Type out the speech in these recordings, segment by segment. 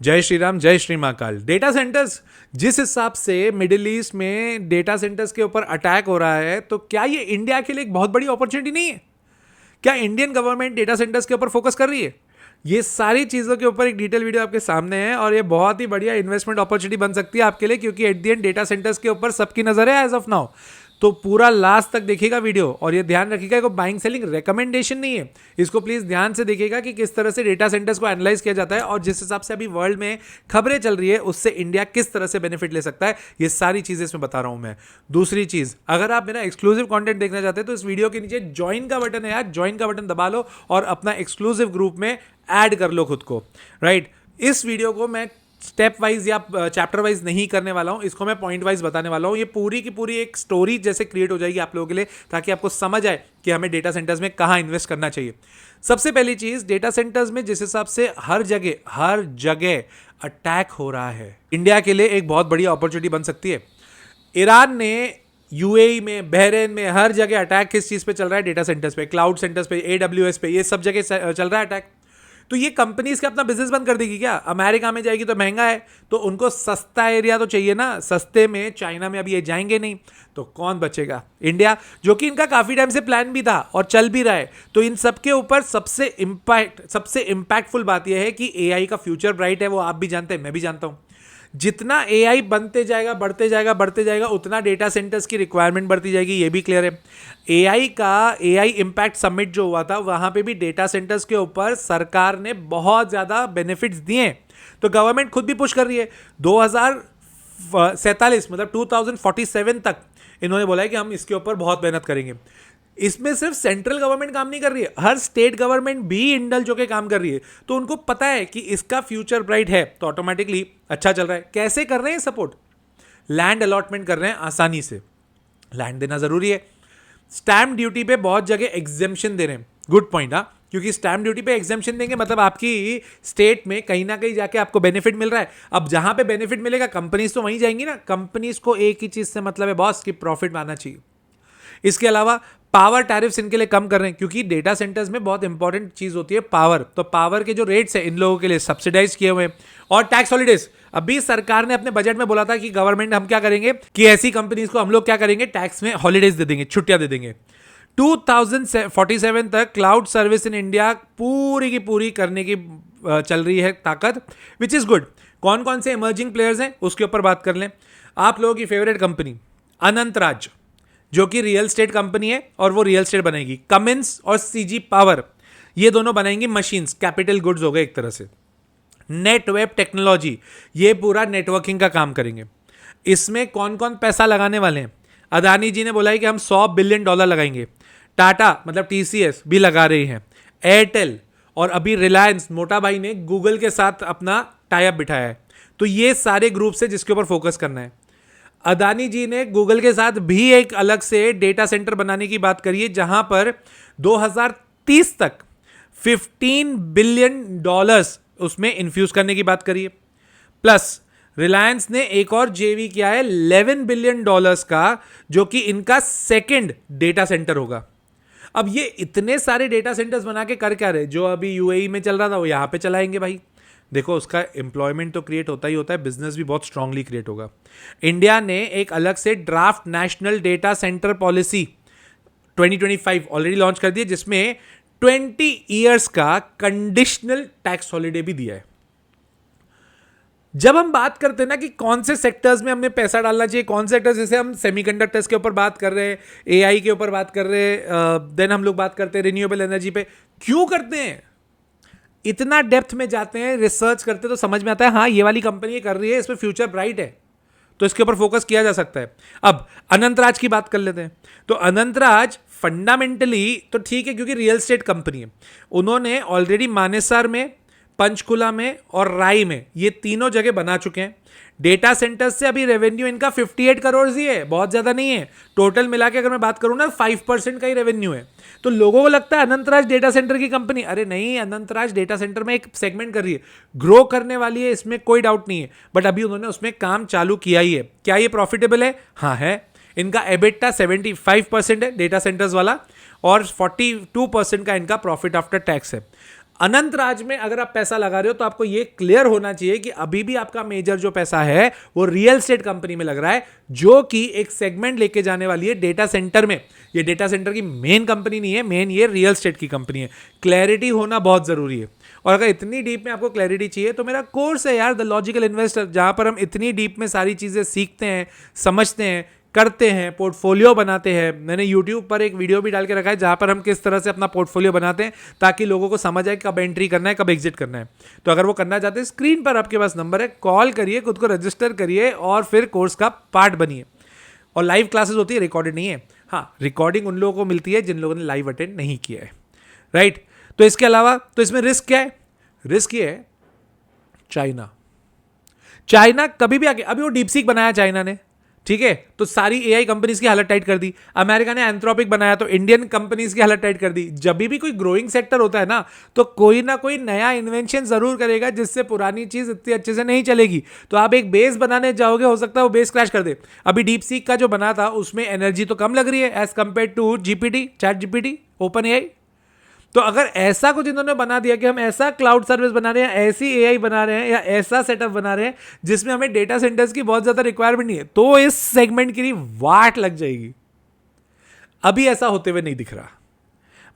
जय श्री राम, जय Shri Mahakal. Data centres, जिस हिसाब से मिडिल ईस्ट में डेटा सेंटर्स के ऊपर अटैक हो रहा है, तो क्या ये इंडिया के लिए एक बहुत बड़ी अपॉर्चुनिटी नहीं है? क्या इंडियन गवर्नमेंट डेटा सेंटर्स के ऊपर फोकस कर रही है? ये सारी चीज़ों के ऊपर एक डिटेल वीडियो आपके सामने है और ये बहुत ही बढ़िया इन्वेस्टमेंट अपॉर्चुनिटी बन सकती है आपके लिए, क्योंकि at the end data centres के ऊपर सबकी नजर है एज ऑफ नाउ। तो पूरा लास्ट तक देखिएगा वीडियो और ये ध्यान रखिएगा, कोई बाइंग सेलिंग रिकमेंडेशन नहीं है। इसको प्लीज ध्यान से देखिएगा कि किस तरह से डेटा सेंटर्स को एनालाइज किया जाता है और जिस हिसाब से अभी वर्ल्ड में खबरें चल रही है उससे इंडिया किस तरह से बेनिफिट ले सकता है, ये सारी चीजें इसमें बता रहा हूं मैं। दूसरी चीज, अगर आप मेरा एक्सक्लूसिव कंटेंट देखना चाहते हैं तो इस वीडियो के नीचे ज्वाइन का बटन है यार, ज्वाइन का बटन दबा लो और अपना एक्सक्लूसिव ग्रुप में ऐड कर लो खुद को, राइट। इस वीडियो को मैं स्टेप वाइज या चैप्टर वाइज नहीं करने वाला हूं, इसको मैं पॉइंट वाइज बताने वाला हूं। ये पूरी की पूरी एक स्टोरी जैसे क्रिएट हो जाएगी आप लोगों के लिए, ताकि आपको समझ आए कि हमें डेटा सेंटर्स में कहां इन्वेस्ट करना चाहिए। सबसे पहली चीज, डेटा सेंटर्स में जिस हिसाब से हर जगह अटैक हो रहा है, इंडिया के लिए एक बहुत बड़ी अपॉर्चुनिटी बन सकती है। ईरान ने यूएई में, बहरेन में, हर जगह अटैक किस चीज पे चल रहा है? डेटा सेंटर्स पे, क्लाउड सेंटर्स पे, AWS पे, ये सब जगह चल रहा है अटैक। तो ये कंपनीज का अपना बिजनेस बंद कर देगी क्या? अमेरिका में जाएगी तो महंगा है, तो उनको सस्ता एरिया तो चाहिए ना। सस्ते में चाइना में अभी ये जाएंगे नहीं, तो कौन बचेगा? इंडिया, जो कि इनका काफी टाइम से प्लान भी था और चल भी रहा है। तो इन सब के ऊपर सबसे इंपैक्टफुल बात यह है कि एआई का फ्यूचर ब्राइट है, वो आप भी जानते हैं, मैं भी जानता हूं। जितना एआई बनते जाएगा, बढ़ते जाएगा, उतना डेटा सेंटर्स की रिक्वायरमेंट बढ़ती जाएगी, ये भी क्लियर है। एआई इम्पैक्ट समिट जो हुआ था, वहां पे भी डेटा सेंटर्स के ऊपर सरकार ने बहुत ज्यादा बेनिफिट्स दिए। तो गवर्नमेंट खुद भी पुश कर रही है। 2047 मतलब 2047 तक इन्होंने बोला है कि हम इसके ऊपर बहुत मेहनत करेंगे। इसमें सिर्फ सेंट्रल गवर्नमेंट काम नहीं कर रही है, हर स्टेट गवर्नमेंट भी इंडल्ज होकर काम कर रही है। तो उनको पता है कि इसका फ्यूचर ब्राइट है, तो ऑटोमेटिकली अच्छा चल रहा है। कैसे कर रहे हैं सपोर्ट? लैंड अलॉटमेंट कर रहे हैं आसानी से। लैंड देना जरूरी है। स्टैम्प ड्यूटी पे बहुत जगह एग्जेम्पशन दे रहे हैं। गुड पॉइंट, हाँ, क्योंकि स्टैम्प ड्यूटी पे एग्जेम्पशन देंगे मतलब आपकी स्टेट में कहीं ना कहीं जाके आपको बेनिफिट मिल रहा है। अब जहां पे बेनिफिट मिलेगा, कंपनीज तो वहीं जाएंगी ना। कंपनीज को एक ही चीज से मतलब है बॉस, कि प्रॉफिट आना चाहिए। इसके अलावा पावर टैरिफ्स इनके लिए कम कर रहे हैं, क्योंकि डेटा सेंटर्स में बहुत इंपॉर्टेंट चीज होती है पावर। तो पावर के जो रेट्स है इन लोगों के लिए सब्सिडाइज किए हुए हैं। और टैक्स हॉलिडेज, अभी सरकार ने अपने बजट में बोला था कि गवर्नमेंट हम क्या करेंगे कि ऐसी कंपनीज को हम लोग क्या करेंगे, टैक्स में हॉलीडेज दे देंगे, छुट्टियां दे देंगे। 2047 तक क्लाउड सर्विस इन इंडिया पूरी की पूरी करने की चल रही है ताकत, विच इज गुड। कौन कौन से इमर्जिंग प्लेयर्स हैं उसके ऊपर बात कर लें। आप लोगों की फेवरेट कंपनी अनंतराज, जो कि रियल स्टेट कंपनी है और वो रियल स्टेट बनाएगी। कमिंस और सीजी पावर, ये दोनों बनाएंगी मशीन्स, कैपिटल गुड्स हो गए एक तरह से। नेटवेब टेक्नोलॉजी, ये पूरा नेटवर्किंग का काम करेंगे। इसमें कौन कौन पैसा लगाने वाले हैं? अदानी जी ने बोला है कि हम $100 बिलियन लगाएंगे। टाटा मतलब TCS भी लगा रही है, एयरटेल, और अभी रिलायंस, मोटा भाई ने गूगल के साथ अपना टाई अप बिठाया है। तो ये सारे ग्रुप्स है जिसके ऊपर फोकस करना है। अदानी जी ने गूगल के साथ भी एक अलग से डेटा सेंटर बनाने की बात करी है, जहां पर 2030 तक $15 बिलियन उसमें इन्फ्यूज करने की बात करी है। प्लस रिलायंस ने एक और जेवी किया है $11 बिलियन का, जो कि इनका सेकंड डेटा सेंटर होगा। अब ये इतने सारे डेटा सेंटर्स बना के कर क्या रहे? जो अभी यूएई में चल रहा था वो यहां पे चलाएंगे भाई। देखो, उसका एम्प्लॉयमेंट तो क्रिएट होता ही होता है, बिजनेस भी बहुत स्ट्रांगली क्रिएट होगा। इंडिया ने एक अलग से draft national data centre policy 2025 already launch कर दी है, जिसमें 20 ईयर्स का कंडीशनल टैक्स हॉलिडे भी दिया है। जब हम बात करते हैं ना कि कौन से सेक्टर्स में हमें पैसा डालना चाहिए, कौन से सेक्टर्स, जैसे हम सेमीकंडक्टर्स के ऊपर बात कर रहे हैं, एआई के ऊपर बात कर रहे हैं, देन हम लोग बात करते हैं रिन्यूएबल एनर्जी पे। क्यों करते हैं? इतना डेप्थ में जाते हैं, रिसर्च करते हैं, तो समझ में आता है हाँ ये वाली कंपनी कर रही है, इसमें फ्यूचर ब्राइट है, तो इसके ऊपर फोकस किया जा सकता है। अब अनंतराज की बात कर लेते हैं। तो अनंतराज फंडामेंटली तो ठीक है, क्योंकि रियल स्टेट कंपनी है। उन्होंने ऑलरेडी मानेसर में, पंचकुला में और राई में, ये तीनों जगह बना चुके हैं। डेटा सेंटर से अभी रेवेन्यू इनका 58 करोड़ ही है, बहुत ज्यादा नहीं है। टोटल मिला के अगर मैं बात करूं ना, 5% का ही रेवेन्यू है। तो लोगों को लगता है अनंतराज डेटा सेंटर की कंपनी, अरे नहीं, अनंतराज डेटा सेंटर में एक सेगमेंट कर रही है, ग्रो करने वाली है, इसमें कोई डाउट नहीं है। बट अभी उन्होंने उसमें काम चालू किया ही है। क्या ये प्रॉफिटेबल है? हाँ है। इनका एबिटा 75% है डेटा सेंटर्स वाला, और 42% का इनका प्रॉफिट आफ्टर टैक्स है। अनंत राज में अगर आप पैसा लगा रहे हो तो आपको ये क्लियर होना चाहिए कि अभी भी आपका मेजर जो पैसा है वो रियल एस्टेट कंपनी में लग रहा है, जो कि एक सेगमेंट लेके जाने वाली है डेटा सेंटर में। ये डेटा सेंटर की मेन कंपनी नहीं है, मेन ये रियल एस्टेट की कंपनी है। क्लैरिटी होना बहुत जरूरी है। और अगर इतनी डीप में आपको क्लैरिटी चाहिए तो मेरा कोर्स है यार, द लॉजिकल इन्वेस्टर, जहां पर हम इतनी डीप में सारी चीजें सीखते हैं, समझते हैं, करते हैं, पोर्टफोलियो बनाते हैं। मैंने यूट्यूब पर एक वीडियो भी डाल के रखा है जहां पर हम किस तरह से अपना पोर्टफोलियो बनाते हैं ताकि लोगों को समझ आए कब एंट्री करना है, कब एग्जिट करना है। तो अगर वो करना चाहते हैं, स्क्रीन पर आपके पास नंबर है, कॉल करिए, खुद को रजिस्टर करिए और फिर कोर्स का पार्ट बनिए। और लाइव क्लासेस होती है, रिकॉर्डेड नहीं है। हाँ, रिकॉर्डिंग उन लोगों को मिलती है जिन लोगों ने लाइव अटेंड नहीं किया है, राइट। तो इसके अलावा तो इसमें रिस्क क्या है? रिस्क ये है, चाइना कभी भी आके, अभी वो डीपसीक बनाया चाइना ने, ठीक है, तो सारी एआई कंपनीज की हालत टाइट कर दी। अमेरिका ने एंथ्रोपिक बनाया तो इंडियन कंपनीज की हालत टाइट कर दी। जब भी कोई ग्रोइंग सेक्टर होता है ना, तो कोई ना कोई नया इन्वेंशन जरूर करेगा जिससे पुरानी चीज इतनी अच्छे से नहीं चलेगी। तो आप एक बेस बनाने जाओगे, हो सकता है वो बेस क्रैश कर दे। अभी डीपसीक का जो बना था उसमें एनर्जी तो कम लग रही है as compare to GPT, ChatGPT, OpenAI. तो अगर ऐसा कुछ इन्होंने बना दिया कि हम ऐसा क्लाउड सर्विस बना रहे हैं, ऐसी एआई बना रहे हैं या ऐसा सेटअप बना रहे हैं जिसमें हमें डेटा सेंटर्स की बहुत ज्यादा रिक्वायरमेंट नहीं है, तो इस सेगमेंट के लिए वाट लग जाएगी। अभी ऐसा होते हुए नहीं दिख रहा,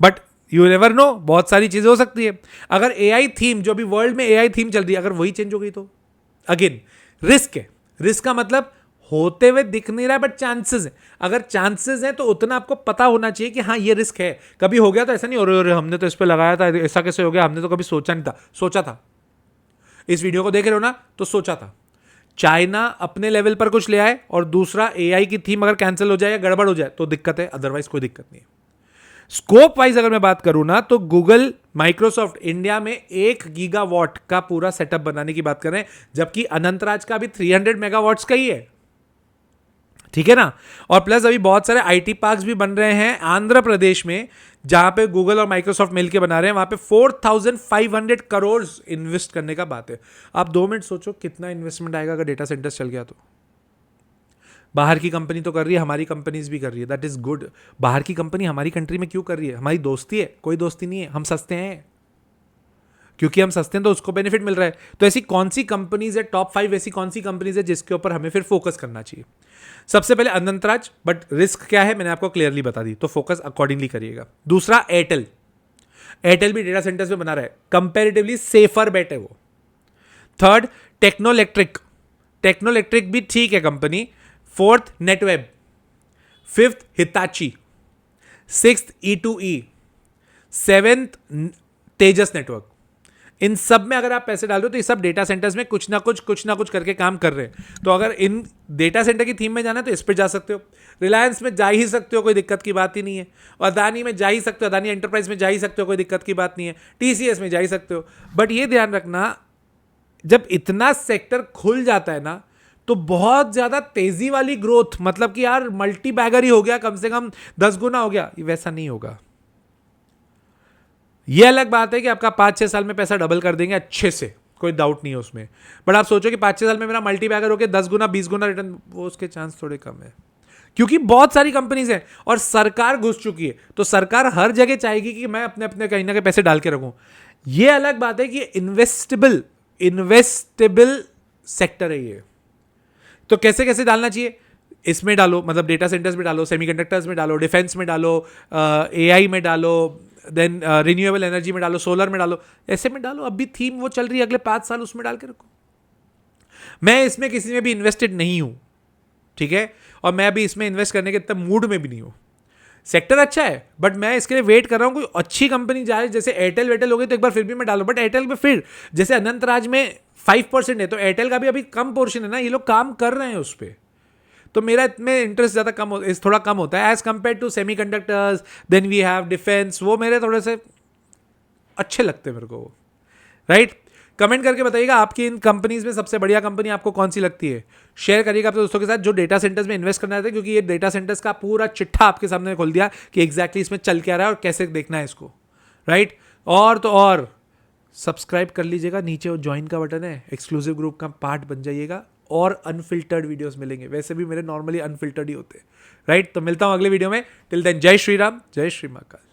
बट यू नेवर नो, बहुत सारी चीजें हो सकती है। अगर एआई थीम, जो अभी वर्ल्ड में एआई थीम चल रही है, अगर वही चेंज हो गई तो अगेन रिस्क है। रिस्क का मतलब होते हुए दिख नहीं रहा है बट चांसेस है। अगर चांसेस है तो उतना आपको पता होना चाहिए कि हाँ ये रिस्क है। कभी हो गया तो ऐसा नहीं हो रहा, हमने तो इस पे लगाया था, ऐसा कैसे हो गया, हमने तो कभी सोचा नहीं था। सोचा था, इस वीडियो को देख रहे हो ना, तो सोचा था। चाइना अपने लेवल पर कुछ ले आए और दूसरा एआई की थीम अगर कैंसिल हो जाए या गड़बड़ हो जाए तो दिक्कत है, अदरवाइज कोई दिक्कत नहीं है। स्कोप वाइज अगर मैं बात करूं ना, तो गूगल, माइक्रोसॉफ्ट इंडिया में 1 गीगावाट का पूरा सेटअप बनाने की बात कर रहे हैं, जबकि अनंतराज का भी 300 मेगावाट्स का ही है, ठीक है ना। और प्लस अभी बहुत सारे आईटी पार्क्स भी बन रहे हैं आंध्र प्रदेश में, जहां पे गूगल और माइक्रोसॉफ्ट मिलकर बना रहे हैं। वहां पे 4500 करोड़ इन्वेस्ट करने का बात है। आप 2 मिनट सोचो कितना इन्वेस्टमेंट आएगा अगर डेटा सेंटर्स चल गया तो। बाहर की कंपनी तो कर रही है, हमारी कंपनीज भी कर रही है, दैट इज गुड। बाहर की कंपनी हमारी कंट्री में क्यों कर रही है? हमारी दोस्ती है? कोई दोस्ती नहीं है, हम सस्ते हैं। क्योंकि हम सस्ते हैं तो उसको बेनिफिट मिल रहा है। तो ऐसी कौन सी कंपनीज है, टॉप 5 ऐसी कौन सी कंपनीज है जिसके ऊपर हमें फिर फोकस करना चाहिए? सबसे पहले अनंतराज, बट रिस्क क्या है मैंने आपको क्लियरली बता दी, तो फोकस अकॉर्डिंगली करिएगा। दूसरा एयरटेल, एयरटेल भी डेटा सेंटर्स में बना रहा है, कंपेरेटिवली सेफर बेट है वो। थर्ड टेक्नोइलेक्ट्रिक, टेक्नोइलेक्ट्रिक भी ठीक है company. Fourth Netweb, fifth Hitachi, sixth E2E, seventh Tejas network. इन सब में अगर आप पैसे डाल दो तो ये सब डेटा सेंटर्स में कुछ ना कुछ करके काम कर रहे हैं। तो अगर इन डेटा सेंटर की थीम में जाना है तो इस पर जा सकते हो। रिलायंस में जा ही सकते हो, कोई दिक्कत की बात ही नहीं है। अदानी में जा ही सकते हो, अदानी एंटरप्राइज में जा ही सकते हो, कोई दिक्कत की बात नहीं है। TCS में जा ही सकते हो। बट ये ध्यान रखना, जब इतना सेक्टर खुल जाता है ना, तो बहुत ज्यादा तेजी वाली ग्रोथ, मतलब कि यार मल्टी बैगर ही हो गया, कम से कम 10 गुना हो गया, वैसा नहीं होगा। यह अलग बात है कि आपका 5-6 साल में पैसा डबल कर देंगे अच्छे से, कोई डाउट नहीं है उसमें। बट आप सोचो कि 5-6 साल में मेरा मल्टी बैगर होकर 10 गुना 20 गुना रिटर्न, वो उसके चांस थोड़े कम है, क्योंकि बहुत सारी कंपनीज हैं और सरकार घुस चुकी है। तो सरकार हर जगह चाहेगी कि मैं अपने अपने कहीं ना कहीं पैसे डाल के रखूं। यह अलग बात है कि इन्वेस्टेबल सेक्टर है ये। तो कैसे कैसे डालना चाहिए? इसमें डालो, मतलब डेटा सेंटर्स में डालो, सेमीकंडक्टर्स में डालो, डिफेंस में डालो, एआई में डालो, देन रिन्यूएबल एनर्जी में डालो, सोलर में डालो, ऐसे में डालो। अभी थीम वो चल रही है, अगले 5 साल उसमें डाल के रखो। मैं इसमें किसी में भी इन्वेस्टेड नहीं हूं, ठीक है, और मैं अभी इसमें इन्वेस्ट करने के इतना मूड में भी नहीं हूं। सेक्टर अच्छा है बट मैं इसके लिए वेट कर रहा हूं कोई अच्छी कंपनी जाए, जैसे एयरटेल वेटेल हो गई तो एक बार फिर भी मैं डालू। बट एयरटेल में फिर जैसे अनंतराज में 5% है, तो एयरटेल का भी अभी कम पोर्शन है ना, ये लोग काम कर रहे हैं उस पर। तो मेरा इसमें इंटरेस्ट ज़्यादा थोड़ा कम होता है as compare to semiconductors, then we have defence, वो मेरे थोड़े से अच्छे लगते हैं मेरे को, राइट। कमेंट करके बताइएगा आपकी इन कंपनीज में सबसे बढ़िया कंपनी आपको कौन सी लगती है। शेयर करिएगा अपने दोस्तों के साथ जो डेटा सेंटर्स में इन्वेस्ट करना है, क्योंकि ये डेटा सेंटर्स का पूरा चिट्ठा आपके सामने खोल दिया कि एग्जैक्टली इसमें चल क्या रहा है और कैसे देखना है इसको, राइट। और तो और सब्सक्राइब कर लीजिएगा, नीचे वो ज्वाइन का बटन है, एक्सक्लूसिव ग्रुप का पार्ट बन जाइएगा और अनफिल्टर्ड वीडियोस मिलेंगे। वैसे भी मेरे नॉर्मली अनफिल्टर्ड ही होते हैं, राइट। तो मिलता हूं अगले वीडियो में, टिल देन जय श्री राम, जय श्री महाकाल।